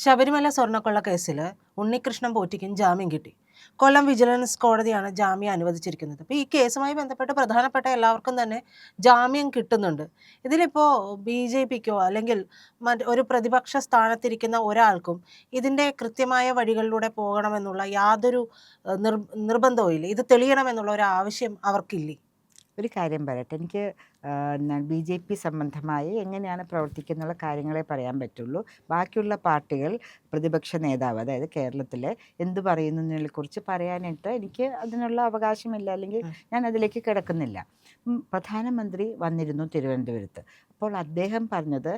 ശബരിമല സ്വർണ്ണക്കൊള്ള കേസിൽ ഉണ്ണികൃഷ്ണൻ പോറ്റിക്കും ജാമ്യം കിട്ടി. കൊല്ലം വിജിലൻസ് കോടതിയാണ് ജാമ്യം അനുവദിച്ചിരിക്കുന്നത്. അപ്പോൾ ഈ കേസുമായി ബന്ധപ്പെട്ട് പ്രധാനപ്പെട്ട എല്ലാവർക്കും തന്നെ ജാമ്യം കിട്ടുന്നുണ്ട്. ഇതിലിപ്പോൾ BJPക്കോ അല്ലെങ്കിൽ ഒരു പ്രതിപക്ഷ സ്ഥാനത്തിരിക്കുന്ന ഒരാൾക്കും ഇതിൻ്റെ കൃത്യമായ വഴികളിലൂടെ പോകണമെന്നുള്ള യാതൊരു നിർബന്ധവും ഇല്ല. ഇത് തെളിയണമെന്നുള്ള ഒരു ആവശ്യം അവർക്കില്ലേ? ഒരു കാര്യം പറയട്ടെ, എനിക്ക് BJP സംബന്ധമായി എങ്ങനെയാണ് പ്രവർത്തിക്കുന്നുള്ള കാര്യങ്ങളെ പറയാൻ പറ്റുള്ളൂ. ബാക്കിയുള്ള പാർട്ടികൾ പ്രതിപക്ഷ നേതാവ്, അതായത് കേരളത്തിലെ എന്ത് പറയുന്നതിനെക്കുറിച്ച് പറയാനായിട്ട് എനിക്ക് അതിനുള്ള അവകാശമില്ല, അല്ലെങ്കിൽ ഞാൻ അതിലേക്ക് കിടക്കുന്നില്ല. പ്രധാനമന്ത്രി വന്നിരുന്നു തിരുവനന്തപുരത്ത്. അപ്പോൾ അദ്ദേഹം പറഞ്ഞത്,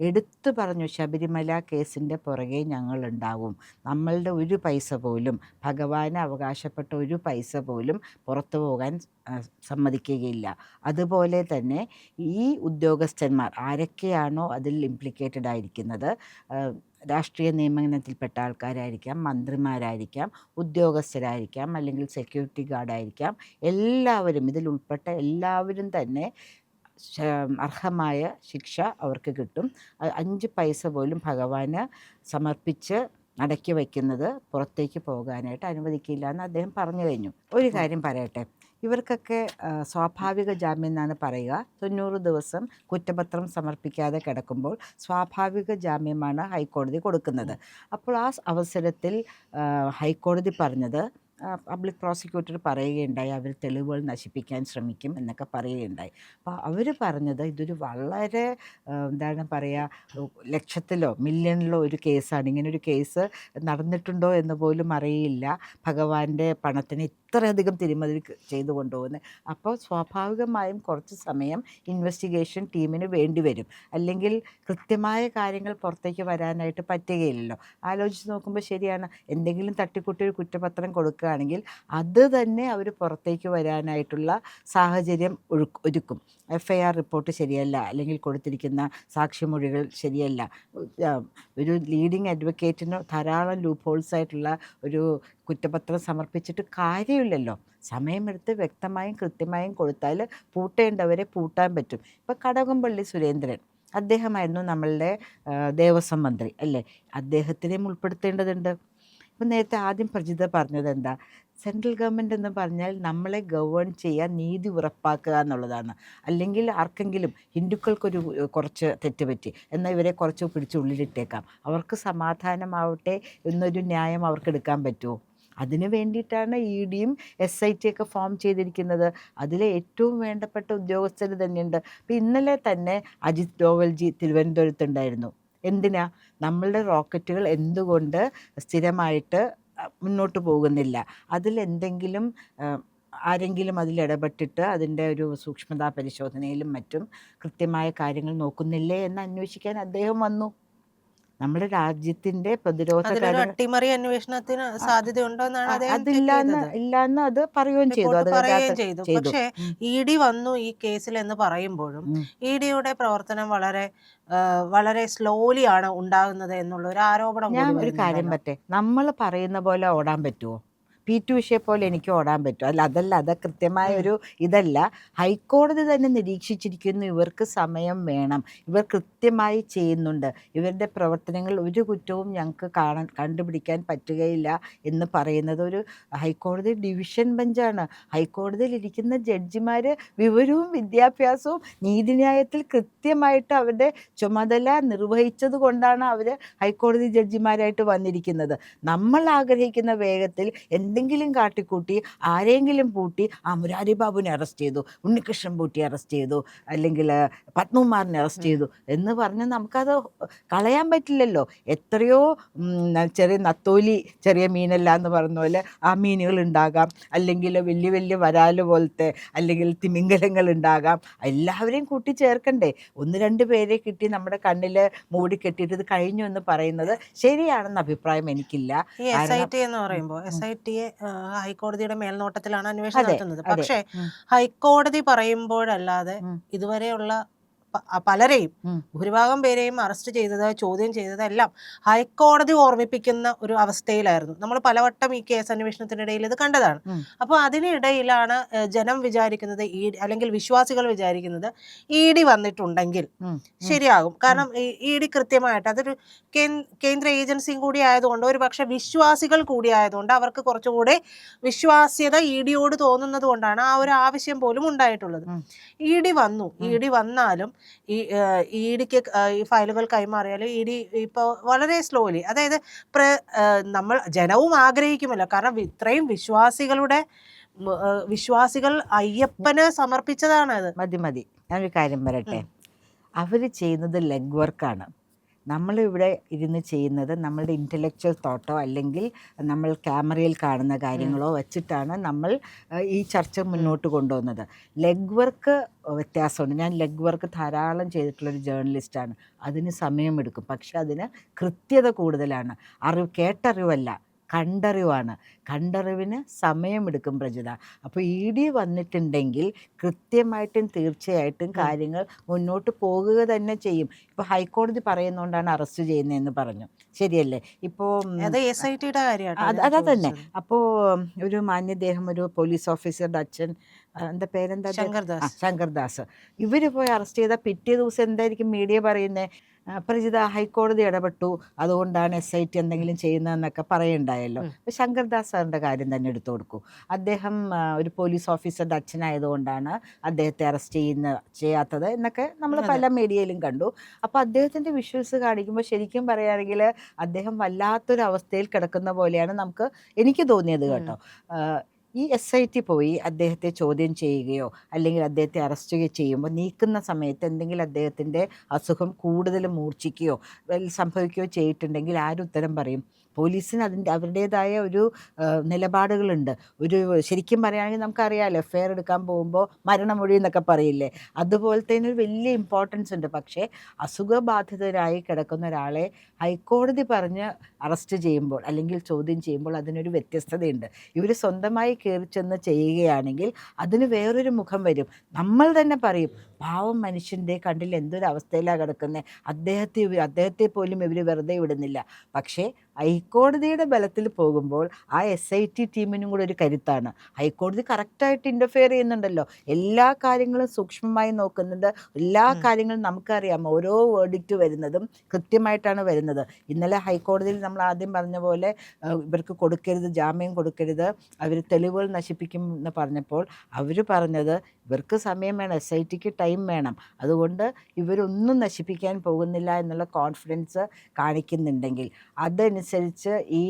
എടുത്തു പറഞ്ഞു, ശബരിമല കേസിൻ്റെ പുറകെ ഞങ്ങളുണ്ടാവും. നമ്മളുടെ ഒരു പൈസ പോലും, ഭഗവാന് അവകാശപ്പെട്ട ഒരു പൈസ പോലും പുറത്തു പോകാൻ സമ്മതിക്കുകയില്ല. അതുപോലെ തന്നെ ഈ ഉദ്യോഗസ്ഥന്മാർ ആരൊക്കെയാണോ അതിൽ ഇംപ്ലിക്കേറ്റഡ് ആയിരിക്കുന്നത്, രാഷ്ട്രീയ നിയമനത്തിൽപ്പെട്ട ആൾക്കാരായിരിക്കാം, മന്ത്രിമാരായിരിക്കാം, ഉദ്യോഗസ്ഥരായിരിക്കാം, അല്ലെങ്കിൽ സെക്യൂരിറ്റി ഗാർഡായിരിക്കാം, എല്ലാവരും ഇതിൽ ഉൾപ്പെട്ട എല്ലാവരും തന്നെ അർഹമായ ശിക്ഷ അവർക്ക് കിട്ടും. 5 പൈസ പോലും ഭഗവാന് സമർപ്പിച്ച് അടക്കി വയ്ക്കുന്നത് പുറത്തേക്ക് പോകാനായിട്ട് അനുവദിക്കില്ല എന്ന് അദ്ദേഹം പറഞ്ഞു കഴിഞ്ഞു. ഒരു കാര്യം പറയട്ടെ, ഇവർക്കൊക്കെ സ്വാഭാവിക ജാമ്യം എന്നാണ് പറയുക. 90 ദിവസം കുറ്റപത്രം സമർപ്പിക്കാതെ കിടക്കുമ്പോൾ സ്വാഭാവിക ജാമ്യമാണ് ഹൈക്കോടതി കൊടുക്കുന്നത്. അപ്പോൾ ആ അവസരത്തിൽ ഹൈക്കോടതി പറഞ്ഞത്, പബ്ലിക് പ്രോസിക്യൂട്ടർ പറയുകയുണ്ടായി, അവർ തെളിവുകൾ നശിപ്പിക്കാൻ ശ്രമിക്കും എന്നൊക്കെ പറയുകയുണ്ടായി. അപ്പോൾ അവർ പറഞ്ഞത് ഇതൊരു വളരെ എന്താണ് പറയുക, ലക്ഷത്തിലോ മില്യണിലോ ഒരു കേസാണ്. ഇങ്ങനൊരു കേസ് നടന്നിട്ടുണ്ടോ എന്ന് പോലും അറിയില്ല. ഭഗവാന്റെ പണത്തിന് ഇത്രയധികം തിരിമതി ചെയ്തു കൊണ്ടുപോകുന്നത്. അപ്പോൾ സ്വാഭാവികമായും കുറച്ച് സമയം ഇൻവെസ്റ്റിഗേഷൻ ടീമിന് വേണ്ടി വരും. അല്ലെങ്കിൽ കൃത്യമായ കാര്യങ്ങൾ പുറത്തേക്ക് വരാനായിട്ട് പറ്റുകയില്ലല്ലോ. ആലോചിച്ച് നോക്കുമ്പോൾ ശരിയാണ്, എന്തെങ്കിലും തട്ടിക്കൂട്ടി ഒരു കുറ്റപത്രം കൊടുക്കുകയാണെങ്കിൽ അത് തന്നെ അവർ പുറത്തേക്ക് വരാനായിട്ടുള്ള സാഹചര്യം ഒരുക്കും. FIR റിപ്പോർട്ട് ശരിയല്ല, അല്ലെങ്കിൽ കൊടുത്തിരിക്കുന്ന സാക്ഷിമൊഴികൾ ശരിയല്ല. ഒരു ലീഡിങ് അഡ്വക്കേറ്റിന് ധാരാളം ലൂപ്പ് ഹോൾസ് ആയിട്ടുള്ള ഒരു കുറ്റപത്രം സമർപ്പിച്ചിട്ട് കാര്യമില്ലല്ലോ. സമയമെടുത്ത് വ്യക്തമായും കൃത്യമായും കൊടുത്താൽ പൂട്ടേണ്ടവരെ പൂട്ടാൻ പറ്റും. ഇപ്പോൾ കടകംപള്ളി സുരേന്ദ്രൻ, അദ്ദേഹമായിരുന്നു നമ്മളുടെ ദേവസ്വം മന്ത്രി അല്ലേ, അദ്ദേഹത്തിനെയും ഉൾപ്പെടുത്തേണ്ടതുണ്ട്. ഇപ്പം നേരത്തെ ആദ്യം പ്രജിത പറഞ്ഞത് എന്താ, സെൻട്രൽ ഗവൺമെൻറ് എന്ന് പറഞ്ഞാൽ നമ്മളെ ഗവേൺ ചെയ്യാൻ നീതി ഉറപ്പാക്കുക എന്നുള്ളതാണ്. അല്ലെങ്കിൽ ആർക്കെങ്കിലും ഹിന്ദുക്കൾക്കൊരു കുറച്ച് തെറ്റുപറ്റി എന്നാൽ ഇവരെ കുറച്ച് പിടിച്ച് ഉള്ളിലിട്ടേക്കാം, അവർക്ക് സമാധാനമാവട്ടെ എന്നൊരു ന്യായം അവർക്ക് എടുക്കാൻ പറ്റുമോ? അതിന് വേണ്ടിയിട്ടാണ് EDയും SIT ഒക്കെ ഫോം ചെയ്തിരിക്കുന്നത്. അതിലെ ഏറ്റവും വേണ്ടപ്പെട്ട ഉദ്യോഗസ്ഥർ തന്നെയുണ്ട്. അപ്പോൾ ഇന്നലെ തന്നെ അജിത് ഡോവൽജി തിരുവനന്തപുരത്തുണ്ടായിരുന്നു. എന്തിനാ? നമ്മളുടെ റോക്കറ്റുകൾ എന്തുകൊണ്ട് സ്ഥിരമായിട്ട് മുന്നോട്ട് പോകുന്നില്ല, അതിലെന്തെങ്കിലും ആരെങ്കിലും അതിലിടപെട്ടിട്ട് അതിൻ്റെ ഒരു സൂക്ഷ്മതാ പരിശോധനയിലും മറ്റും കൃത്യമായ കാര്യങ്ങൾ നോക്കുന്നില്ലേ എന്ന് അന്വേഷിക്കാൻ അദ്ദേഹം വന്നു. നമ്മുടെ രാജ്യത്തിൻ്റെ പ്രതിരോധ അട്ടിമറി അന്വേഷണത്തിന് സാധ്യതയുണ്ടോ എന്നാണ് ഇല്ലാന്ന് അത് പറയുകയും ചെയ്തു. പക്ഷേ ED വന്നു ഈ കേസിൽ എന്ന് പറയുമ്പോഴും EDയുടെ പ്രവർത്തനം വളരെ സ്ലോലി ആണ് ഉണ്ടാകുന്നത് എന്നുള്ള ഒരു ആരോപണം. ഞാൻ ഒരു കാര്യം പറ്റേ, നമ്മൾ പറയുന്ന പോലെ ഓടാൻ പറ്റുമോ? P2 ഉഷയെ പോലെ എനിക്ക് ഓടാൻ പറ്റും? അത് കൃത്യമായ ഒരു ഇതല്ല. ഹൈക്കോടതി തന്നെ നിരീക്ഷിച്ചിരിക്കുന്നു, ഇവർക്ക് സമയം വേണം, ഇവർ കൃത്യമായി ചെയ്യുന്നുണ്ട്, ഇവരുടെ പ്രവർത്തനങ്ങൾ ഒരു കുറ്റവും ഞങ്ങൾക്ക് കണ്ടുപിടിക്കാൻ പറ്റുകയില്ല എന്ന് പറയുന്നത് ഒരു ഹൈക്കോടതി ഡിവിഷൻ ബെഞ്ചാണ്. ഹൈക്കോടതിയിൽ ഇരിക്കുന്ന ജഡ്ജിമാർ വിവരവും വിദ്യാഭ്യാസവും നീതിന്യായത്തിൽ കൃത്യമായിട്ട് അവരുടെ ചുമതല നിർവഹിച്ചത് കൊണ്ടാണ് അവർ ഹൈക്കോടതി ജഡ്ജിമാരായിട്ട് വന്നിരിക്കുന്നത്. നമ്മൾ ആഗ്രഹിക്കുന്ന വേഗത്തിൽ എന്തെങ്കിലും കാട്ടിക്കൂട്ടി ആരെങ്കിലും പൂട്ടി, മുരാരി ബാബുവിനെ അറസ്റ്റ് ചെയ്തു, ഉണ്ണികൃഷ്ണൻ പൂട്ടി അറസ്റ്റ് ചെയ്തു, അല്ലെങ്കിൽ പത്മകുമാറിനെ അറസ്റ്റ് ചെയ്തു എന്ന് പറഞ്ഞ് നമുക്കത് കളയാൻ പറ്റില്ലല്ലോ. എത്രയോ ചെറിയ നത്തോലി ചെറിയ മീനല്ല എന്ന് പറഞ്ഞ പോലെ ആ മീനുകൾ ഉണ്ടാകാം, അല്ലെങ്കിൽ വലിയ വലിയ വരാല് പോലത്തെ അല്ലെങ്കിൽ തിമിംഗലങ്ങൾ ഉണ്ടാകാം. എല്ലാവരെയും കൂട്ടി ചേർക്കണ്ടേ? 1-2 പേരെ കിട്ടി നമ്മുടെ കണ്ണിൽ മൂടി കെട്ടിയിട്ട് ഇത് കഴിഞ്ഞു എന്ന് പറയുന്നത് ശരിയാണെന്ന അഭിപ്രായം എനിക്കില്ല. SIT എന്ന് പറയുമ്പോൾ SITയെ ഹൈക്കോടതിയുടെ മേൽനോട്ടത്തിലാണ് അന്വേഷണം നടത്തുന്നത്. പക്ഷേ ഹൈക്കോടതി പറയുമ്പോഴല്ലാതെ ഇതുവരെയുള്ള പലരെയും ഉം. ഭൂരിഭാഗം പേരെയും അറസ്റ്റ് ചെയ്തത്, ചോദ്യം ചെയ്തത് എല്ലാം ഹൈക്കോടതി ഓർമ്മിപ്പിക്കുന്ന ഒരു അവസ്ഥയിലായിരുന്നു. നമ്മൾ പലവട്ടം ഈ കേസ് അന്വേഷണത്തിനിടയിൽ ഇത് കണ്ടതാണ്. ഉം. അപ്പോൾ അതിനിടയിലാണ് ജനം വിചാരിക്കുന്നത്, അല്ലെങ്കിൽ വിശ്വാസികൾ വിചാരിക്കുന്നത്, ED വന്നിട്ടുണ്ടെങ്കിൽ ഉം. ശരിയാകും. കാരണം ED കൃത്യമായിട്ട് അതൊരു കേന്ദ്ര ഏജൻസിയും കൂടി ആയതുകൊണ്ട്, ഒരു പക്ഷെ വിശ്വാസികൾ കൂടി ആയതുകൊണ്ട് അവർക്ക് കുറച്ചുകൂടെ വിശ്വാസ്യത EDയോട് തോന്നുന്നത് കൊണ്ടാണ് ആ ഒരു ആവശ്യം പോലും ഉണ്ടായിട്ടുള്ളത്. ഉം. ED വന്നു. ED വന്നാലും ഈ EDക്ക് ഈ ഫയലുകൾ കൈമാറിയാലും ED ഇപ്പോൾ വളരെ സ്ലോലി, അതായത് നമ്മൾ ജനവും ആഗ്രഹിക്കുമല്ലോ, കാരണം ഇത്രയും വിശ്വാസികൾ അയ്യപ്പന് സമർപ്പിച്ചതാണ് അത്. മതി ഞാനൊരു കാര്യം പറയട്ടെ. അവർ ചെയ്യുന്നത് ലെഗ് വർക്കാണ്. നമ്മളിവിടെ ഇരുന്ന് ചെയ്യുന്നത് നമ്മളുടെ ഇൻ്റലക്ച്വൽ തോട്ടോ അല്ലെങ്കിൽ നമ്മൾ ക്യാമറയിൽ കാണുന്ന കാര്യങ്ങളോ വെച്ചിട്ടാണ് നമ്മൾ ഈ ചർച്ച മുന്നോട്ട് കൊണ്ടുപോകുന്നത്. ലെഗ് വർക്ക് വ്യത്യാസമുണ്ട്. ഞാൻ ലെഗ് വർക്ക് ധാരാളം ചെയ്തിട്ടുള്ളൊരു ജേർണലിസ്റ്റാണ്. അതിന് സമയമെടുക്കും, പക്ഷെ അതിന് കൃത്യത കൂടുതലാണ്. കേട്ടറിവല്ല, കണ്ടറിവാണ്. കണ്ടറിവിന് സമയമെടുക്കും പ്രജിത. അപ്പോൾ ED വന്നിട്ടുണ്ടെങ്കിൽ കൃത്യമായിട്ടും തീർച്ചയായിട്ടും കാര്യങ്ങൾ മുന്നോട്ട് പോകുക തന്നെ ചെയ്യും. ഇപ്പോൾ ഹൈക്കോടതി പറയുന്നതുകൊണ്ടാണ് അറസ്റ്റ് ചെയ്യുന്നതെന്ന് പറഞ്ഞു, ശരിയല്ലേ? ഇപ്പോൾ അത് SITയുടെ കാര്യമാണ്. അതാ തന്നെ. അപ്പോൾ ഒരു മാന്യദേഹം, ഒരു പോലീസ് ഓഫീസറുടെ അച്ഛൻ, എന്താ പേരെന്താ, ശങ്കർദാസ്, ഇവർ പോയി അറസ്റ്റ് ചെയ്താൽ പിറ്റേ ദിവസം എന്തായിരിക്കും മീഡിയ പറയുന്നത്? പ്രജിത, ഹൈക്കോടതി ഇടപെട്ടു, അതുകൊണ്ടാണ് SIT എന്തെങ്കിലും ചെയ്യുന്നതെന്നൊക്കെ പറയുണ്ടായല്ലോ. അപ്പോൾ ശങ്കർദാസ് സാറിൻ്റെ കാര്യം തന്നെ എടുത്തു കൊടുക്കൂ. അദ്ദേഹം ഒരു പോലീസ് ഓഫീസറുടെ അച്ഛനായതുകൊണ്ടാണ് അദ്ദേഹത്തെ അറസ്റ്റ് ചെയ്യാത്തത് എന്നൊക്കെ നമ്മൾ പല മീഡിയയിലും കണ്ടു. അപ്പോൾ അദ്ദേഹത്തിൻ്റെ വിഷ്വൽസ് കാണിക്കുമ്പോൾ ശരിക്കും പറയുകയാണെങ്കിൽ അദ്ദേഹം വല്ലാത്തൊരു അവസ്ഥയിൽ കിടക്കുന്ന പോലെയാണ് എനിക്ക് തോന്നിയത് കേട്ടോ. ഈ SIT പോയി അദ്ദേഹത്തെ ചോദ്യം ചെയ്യുകയോ അല്ലെങ്കിൽ അദ്ദേഹത്തെ അറസ്റ്റ് ചെയ്യുമ്പോൾ നീക്കുന്ന സമയത്ത് എന്തെങ്കിലും അദ്ദേഹത്തിൻ്റെ അസുഖം കൂടുതൽ മൂർച്ഛിക്കുകയോ സംഭവിക്കുകയോ ചെയ്തിട്ടുണ്ടെങ്കിൽ ആരുത്തരം പറയും? പോലീസിന് അവരുടേതായ ഒരു നിലപാടുകളുണ്ട്. ശരിക്കും പറയുകയാണെങ്കിൽ നമുക്കറിയാമല്ലോ, FIR എടുക്കാൻ പോകുമ്പോൾ മരണമൊഴി എന്നൊക്കെ പറയില്ലേ, അതുപോലത്തെ ഒരു വലിയ ഇമ്പോർട്ടൻസ് ഉണ്ട്. പക്ഷേ അസുഖബാധിതരായി കിടക്കുന്ന ഒരാളെ ഹൈക്കോടതി പറഞ്ഞ് അറസ്റ്റ് ചെയ്യുമ്പോൾ അല്ലെങ്കിൽ ചോദ്യം ചെയ്യുമ്പോൾ അതിനൊരു വ്യത്യസ്തതയുണ്ട്. ഇവർ സ്വന്തമായി കയറി ചെന്ന് ചെയ്യുകയാണെങ്കിൽ അതിന് വേറൊരു മുഖം വരും. നമ്മൾ തന്നെ പറയും, പാവം മനുഷ്യൻ്റെ കണ്ടിൽ എന്തൊരു അവസ്ഥയിലാണ് കിടക്കുന്നത്, അദ്ദേഹത്തെ പോലും ഇവർ വെറുതെ വിടുന്നില്ല. പക്ഷേ ഹൈക്കോടതിയുടെ ബലത്തിൽ പോകുമ്പോൾ ആ SIT ടീമിനും കൂടെ ഒരു കരുത്താണ്. ഹൈക്കോടതി കറക്റ്റായിട്ട് ഇൻ്റർഫിയർ ചെയ്യുന്നുണ്ടല്ലോ, എല്ലാ കാര്യങ്ങളും സൂക്ഷ്മമായി നോക്കുന്നുണ്ട്. എല്ലാ കാര്യങ്ങളും നമുക്കറിയാം, ഓരോ വേർഡിക്റ്റ് വരുന്നതും കൃത്യമായിട്ടാണ് വരുന്നത്. ഇന്നലെ ഹൈക്കോടതിയിൽ നമ്മൾ ആദ്യം പറഞ്ഞ പോലെ ഇവർക്ക് കൊടുക്കരുത്, ജാമ്യം കൊടുക്കരുത്, അവർ തെളിവുകൾ നശിപ്പിക്കും എന്ന് പറഞ്ഞപ്പോൾ അവർ പറഞ്ഞത് ഇവർക്ക് സമയം വേണം, SITക്ക് ടൈം വേണം, അതുകൊണ്ട് ഇവരൊന്നും നശിപ്പിക്കാൻ പോകുന്നില്ല എന്നുള്ള കോൺഫിഡൻസ് കാണിക്കുന്നുണ്ടെങ്കിൽ അതനുസരിച്ച് ഈ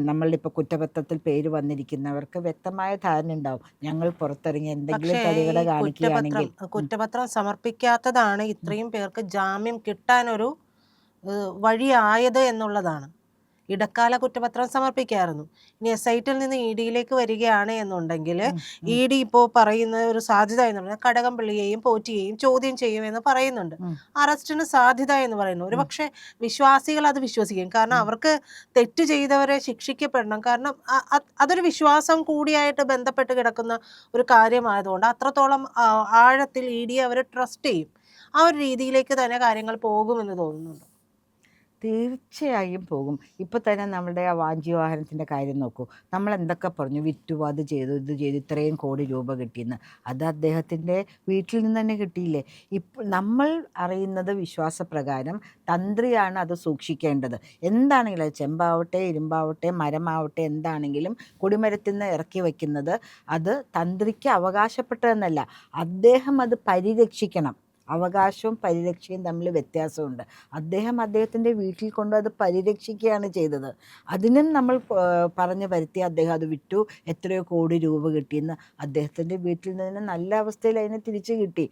നമ്മളിപ്പോൾ കുറ്റപത്രത്തിൽ പേര് വന്നിരിക്കുന്നവർക്ക് വ്യക്തമായ ധാരണ ഉണ്ടാവും. ഞങ്ങൾ പുറത്തിറങ്ങി എന്തെങ്കിലും തടികട കാണിക്കുകയാണെങ്കിൽ കുറ്റപത്രം സമർപ്പിക്കാത്തതാണ് ഇത്രയും പേർക്ക് ജാമ്യം കിട്ടാനൊരു വഴിയായത് എന്നുള്ളതാണ്. ഇടക്കാല കുറ്റപത്രം സമർപ്പിക്കായിരുന്നു. ഇനി SITയിൽ നിന്ന് EDയിലേക്ക് വരികയാണ് എന്നുണ്ടെങ്കിൽ ED ഇപ്പോൾ പറയുന്ന ഒരു സാധ്യത എന്നുള്ളത് കടകംപള്ളിയെയും പോറ്റിയെയും ചോദ്യം ചെയ്യുമെന്ന് പറയുന്നുണ്ട്. അറസ്റ്റിന് സാധ്യത എന്ന് പറയുന്നു. ഒരു പക്ഷേ വിശ്വാസികൾ അത് വിശ്വസിക്കും, കാരണം അവർക്ക് തെറ്റ് ചെയ്തവരെ ശിക്ഷിക്കപ്പെടണം. കാരണം അതൊരു വിശ്വാസം കൂടിയായിട്ട് ബന്ധപ്പെട്ട് കിടക്കുന്ന ഒരു കാര്യമായതുകൊണ്ട് അത്രത്തോളം ആഴത്തിൽ ED അവർ ട്രസ്റ്റ് ചെയ്യും. ആ ഒരു രീതിയിലേക്ക് തന്നെ കാര്യങ്ങൾ പോകുമെന്ന് തോന്നുന്നുണ്ട്. തീർച്ചയായും പോകും. ഇപ്പോൾ തന്നെ നമ്മളുടെ ആ വാഞ്ചിവാഹനത്തിൻ്റെ കാര്യം നോക്കൂ. നമ്മൾ എന്തൊക്കെ പറഞ്ഞു, വിറ്റു, അത് ചെയ്തു, ഇത് ചെയ്തു, ഇത്രയും കോടി രൂപ കിട്ടിയെന്ന്. അത് അദ്ദേഹത്തിൻ്റെ വീട്ടിൽ നിന്ന് തന്നെ കിട്ടിയില്ലേ? ഇപ്പോൾ നമ്മൾ അറിയുന്നത് വിശ്വാസപ്രകാരം തന്ത്രിയാണ് അത് സൂക്ഷിക്കേണ്ടത്. എന്താണെങ്കിലും ചെമ്പാവട്ടെ, ഇരുമ്പാവട്ടെ, മരമാവട്ടെ, എന്താണെങ്കിലും കൊടിമരത്തിൽ നിന്ന് ഇറക്കി വയ്ക്കുന്നത് അത് തന്ത്രിക്ക് അവകാശപ്പെട്ടതെന്നല്ല, അദ്ദേഹം അത് പരിരക്ഷിക്കണം. അവകാശവും പരിരക്ഷയും തമ്മിൽ വ്യത്യാസമുണ്ട്. അദ്ദേഹത്തിൻ്റെ വീട്ടിൽ കൊണ്ട് അത് പരിരക്ഷിക്കുകയാണ് ചെയ്തത്. അതിനും നമ്മൾ പറഞ്ഞു വരുത്തി അദ്ദേഹം അത് വിറ്റു, എത്രയോ കോടി രൂപ കിട്ടിയെന്ന്. അദ്ദേഹത്തിൻ്റെ വീട്ടിൽ നിന്ന് നല്ല അവസ്ഥയിൽ അതിനെ തിരിച്ചു കിട്ടി.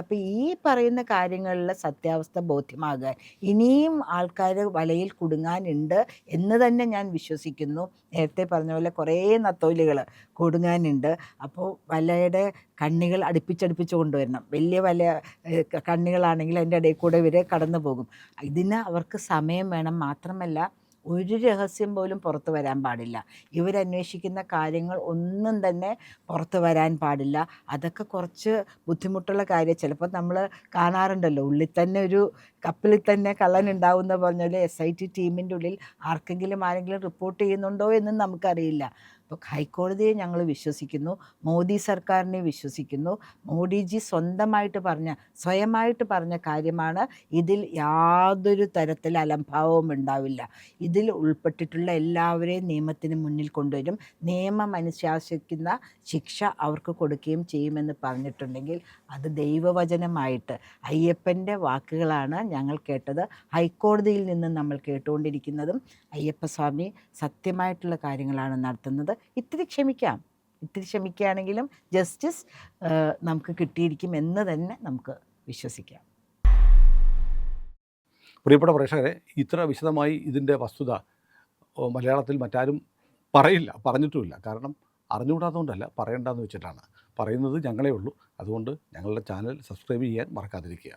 അപ്പോൾ ഈ പറയുന്ന കാര്യങ്ങളിലെ സത്യാവസ്ഥ ബോധ്യമാകാൻ ഇനിയും ആൾക്കാർ വലയിൽ കുടുങ്ങാനുണ്ട് എന്ന് തന്നെ ഞാൻ വിശ്വസിക്കുന്നു. നേരത്തെ പറഞ്ഞ പോലെ കുറേ നത്തോലികൾ കുടുങ്ങാനുണ്ട്. അപ്പോൾ വലയുടെ കണ്ണികൾ അടുപ്പിച്ചടുപ്പിച്ച് കൊണ്ടുവരണം. വലിയ വല കണ്ണികളാണെങ്കിൽ അതിൻ്റെ ഇടയിൽ കൂടെ ഇവർ കടന്നു പോകും. ഇതിന് അവർക്ക് സമയം വേണം. മാത്രമല്ല ഒരു രഹസ്യം പോലും പുറത്തു വരാൻ പാടില്ല. ഇവരന്വേഷിക്കുന്ന കാര്യങ്ങൾ ഒന്നും തന്നെ പുറത്തു വരാൻ പാടില്ല. അതൊക്കെ കുറച്ച് ബുദ്ധിമുട്ടുള്ള കാര്യം. ചിലപ്പോൾ നമ്മൾ കാണാറുണ്ടല്ലോ, ഉള്ളിൽ തന്നെ ഒരു കപ്പലിൽ തന്നെ കള്ളനുണ്ടാവുമെന്ന് പറഞ്ഞാൽ SIT ടീമിൻ്റെ ഉള്ളിൽ ആരെങ്കിലും റിപ്പോർട്ട് ചെയ്യുന്നുണ്ടോ എന്നും നമുക്കറിയില്ല. അപ്പോൾ ഹൈക്കോടതിയെ ഞങ്ങൾ വിശ്വസിക്കുന്നു, മോദി സർക്കാരിനെ വിശ്വസിക്കുന്നു. മോഡിജി സ്വയമായിട്ട് പറഞ്ഞ കാര്യമാണ്. ഇതിൽ യാതൊരു തരത്തിൽ അലംഭാവവും ഉണ്ടാവില്ല. ഇതിൽ ഉൾപ്പെട്ടിട്ടുള്ള എല്ലാവരെയും നിയമത്തിന് മുന്നിൽ കൊണ്ടുവരും. നിയമം അനുശാസിക്കുന്ന ശിക്ഷ അവർക്ക് കൊടുക്കുകയും ചെയ്യുമെന്ന് പറഞ്ഞിട്ടുണ്ടെങ്കിൽ അത് ദൈവവചനമായിട്ട് അയ്യപ്പൻ്റെ വാക്കുകളാണ് ഞങ്ങൾ കേട്ടത്. ഹൈക്കോടതിയിൽ നിന്ന് നമ്മൾ കേട്ടുകൊണ്ടിരിക്കുന്നതും അയ്യപ്പസ്വാമി സത്യമായിട്ടുള്ള കാര്യങ്ങളാണ് നടത്തുന്നത്. ഇത്തിരി ക്ഷമിക്കുകയാണെങ്കിലും ജസ്റ്റിസ് നമുക്ക് കിട്ടിയിരിക്കും എന്ന് തന്നെ നമുക്ക് വിശ്വസിക്കാം. പ്രിയപ്പെട്ട പ്രേക്ഷകരെ, ഇത്ര വിശദമായി ഇതിൻ്റെ വസ്തുത മലയാളത്തിൽ മറ്റാരും പറഞ്ഞിട്ടുമില്ല. കാരണം അറിഞ്ഞുകൂടാത്തതുകൊണ്ടല്ല, പറയേണ്ടെന്ന് വെച്ചിട്ടാണ് പറയുന്നത്. ഞങ്ങളേ ഉള്ളൂ. അതുകൊണ്ട് ഞങ്ങളുടെ ചാനൽ സബ്സ്ക്രൈബ് ചെയ്യാൻ മറക്കാതിരിക്കുക.